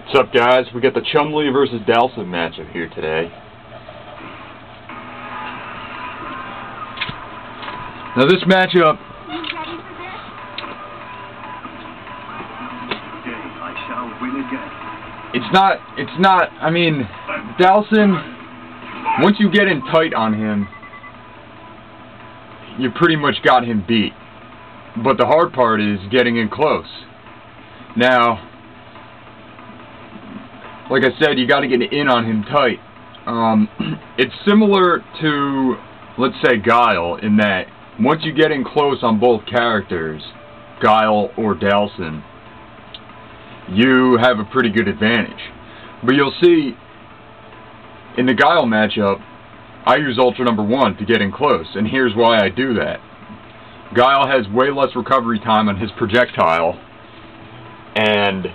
What's up, guys? We got the Chun-Li versus Dhalsim matchup here today. Now this matchup, it's not, I mean, Dhalsim, once you get in tight on him, you pretty much got him beat. But the hard part is getting in close. Now, like I said, you got to get in on him tight. It's similar to, let's say, Guile, in that once you get in close on both characters, Guile or Dhalsim, you have a pretty good advantage. But you'll see, in the Guile matchup, I use Ultra number 1 to get in close, and here's why I do that. Guile has way less recovery time on his projectile, and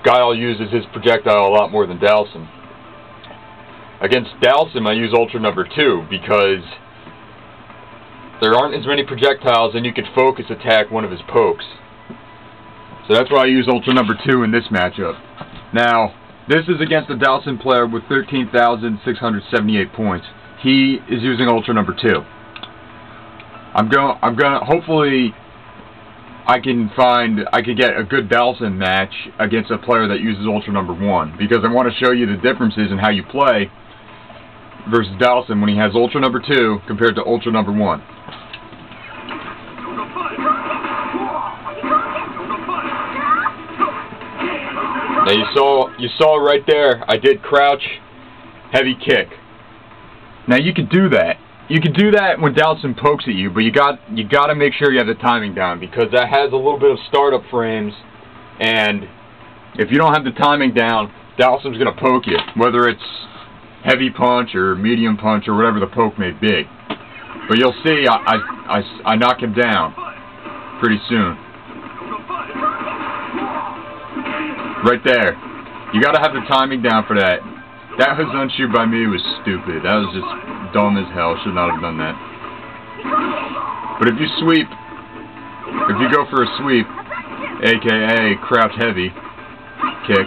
Guile uses his projectile a lot more than Dhalsim. Against Dhalsim, I use Ultra number 2 because there aren't as many projectiles and you can focus attack one of his pokes. So that's why I use Ultra number 2 in this matchup. Now, this is against a Dhalsim player with 13,678 points. He is using Ultra number 2. I'm gonna hopefully I can get a good Dhalsim match against a player that uses Ultra number 1, because I want to show you the differences in how you play versus Dhalsim when he has Ultra number 2 compared to Ultra number 1. Now you saw right there, I did crouch, heavy kick. Now you could do that. You can do that when Dhalsim pokes at you, but you got to make sure you have the timing down, because that has a little bit of startup frames, and if you don't have the timing down, Dhalsim's going to poke you, whether it's heavy punch or medium punch or whatever the poke may be. But you'll see, I knock him down pretty soon. Right there. You got to have the timing down for that. That Hazunshu by me was stupid. That was just dumb as hell. Should not have done that. But if you sweep, if you go for a sweep, aka crouch heavy kick,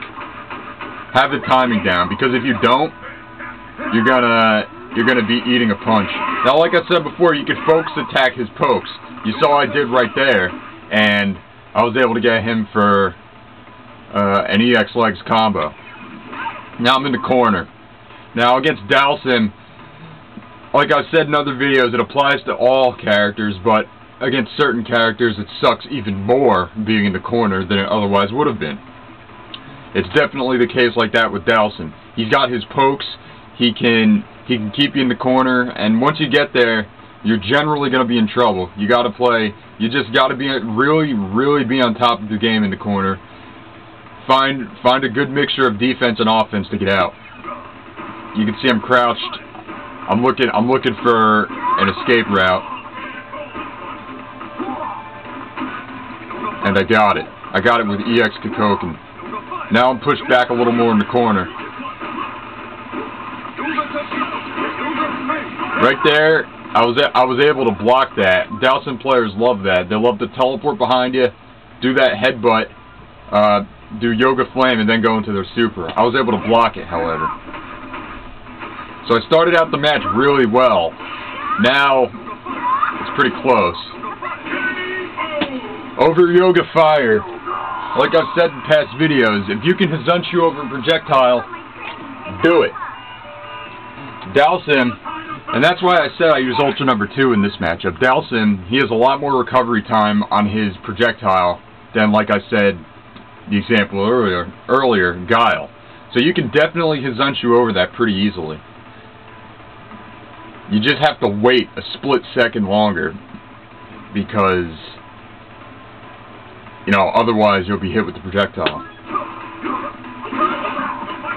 have the timing down, because if you don't, you're gonna be eating a punch. Now, like I said before, you can focus attack his pokes. You saw I did right there, and I was able to get him for an EX legs combo. Now I'm in the corner. Now against Dhalsim, like I've said in other videos, it applies to all characters, but against certain characters it sucks even more being in the corner than it otherwise would have been. It's definitely the case like that with Dhalsim. He's got his pokes, he can keep you in the corner, and once you get there, you're generally going to be in trouble. You got to play, you just got to be really be on top of the game in the corner. Find a good mixture of defense and offense to get out. You can see I'm crouched. I'm looking for an escape route, and I got it. I got it with EX Kikoken. Now I'm pushed back a little more in the corner. Right there, I was able to block that. Dhalsim players love that. They love to teleport behind you, do that headbutt, do Yoga Flame, and then go into their super. I was able to block it, however. So I started out the match really well. Now, it's pretty close. Over Yoga Fire, like I've said in past videos, if you can Hazunshu over a projectile, do it. Dhalsim, and that's why I said I use Ultra number 2 in this matchup. Dhalsim, he has a lot more recovery time on his projectile than, like I said, the example earlier, Guile. So you can definitely Hazunshu over that pretty easily. You just have to wait a split second longer, because, you know, otherwise you'll be hit with the projectile.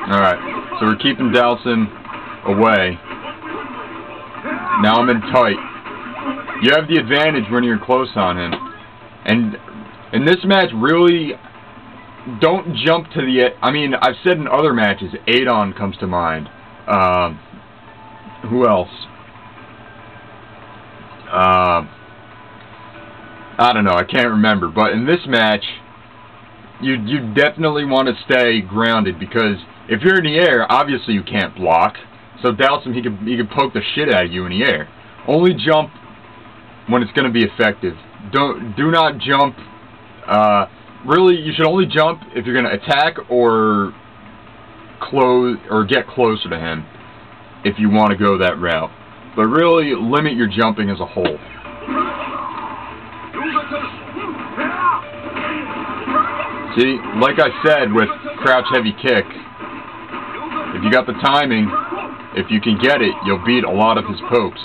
Alright, so we're keeping Dhalsim away. Now I'm in tight. You have the advantage when you're close on him. And in this match, really, don't jump to the... I mean, I've said in other matches, Adon comes to mind. Who else? I don't know, I can't remember. But in this match, you definitely want to stay grounded, because if you're in the air, obviously you can't block. So Dhalsim, he can poke the shit out of you in the air. Only jump when it's going to be effective. Do not jump. Really, you should only jump if you're going to attack or get closer to him, if you want to go that route. But really, limit your jumping as a whole. See, like I said with crouch heavy kick, if you got the timing, if you can get it, you'll beat a lot of his pokes.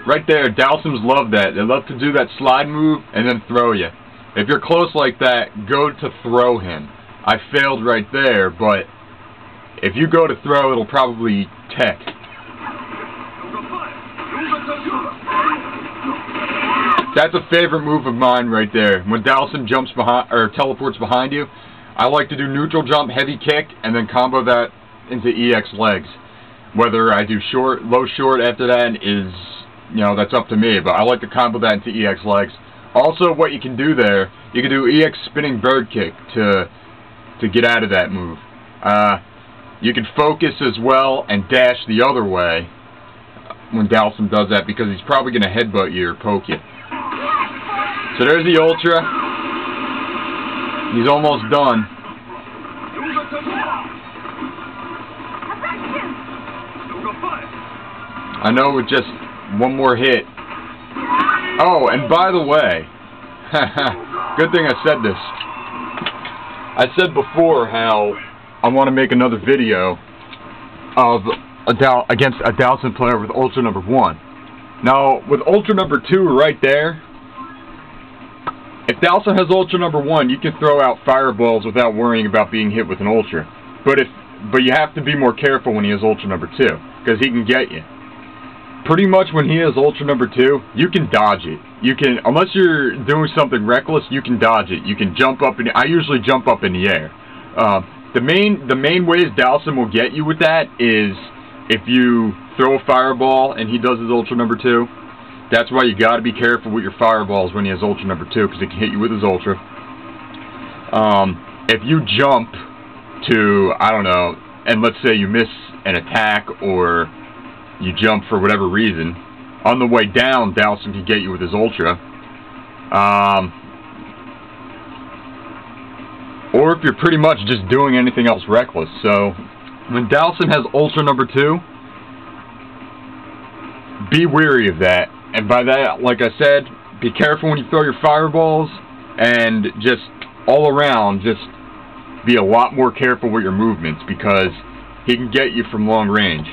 Right there, Dhalsims love that. They love to do that slide move and then throw you. If you're close like that, go to throw him. I failed right there, but if you go to throw, it'll probably tech. That's a favorite move of mine right there. When Dhalsim jumps behind or teleports behind you, I like to do neutral jump, heavy kick, and then combo that into EX legs. Whether I do short, low short after that is, you know, that's up to me, but I like to combo that into EX legs. Also, what you can do there, you can do EX spinning bird kick to get out of that move. You can focus as well and dash the other way when Dhalsim does that, because he's probably going to headbutt you or poke you. So there's the Ultra. He's almost done. I know with just one more hit. Oh, and by the way, good thing I said this. I said before how I want to make another video of against a Dhalsim player with Ultra number 1. Now, with Ultra number 2 right there, if Dhalsim has Ultra number 1, you can throw out fireballs without worrying about being hit with an Ultra. But you have to be more careful when he has Ultra number 2, because he can get you. Pretty much when he has Ultra number 2, you can dodge it. You can, unless you're doing something reckless, you can dodge it. You can jump up in. I usually jump up in the air. The main ways Dhalsim will get you with that is if you throw a fireball and he does his Ultra number 2. That's why you got to be careful with your fireballs when he has Ultra number 2, because he can hit you with his Ultra. If you jump to, I don't know, and let's say you miss an attack or you jump for whatever reason, on the way down, Dhalsim can get you with his Ultra. Or if you're pretty much just doing anything else reckless. So, when Dhalsim has Ultra number 2, be wary of that. And by that, like I said, be careful when you throw your fireballs, and just all around, just be a lot more careful with your movements, because he can get you from long range.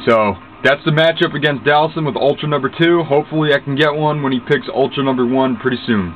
So, that's the matchup against Dhalsim with Ultra number 2. Hopefully I can get one when he picks Ultra number 1 pretty soon.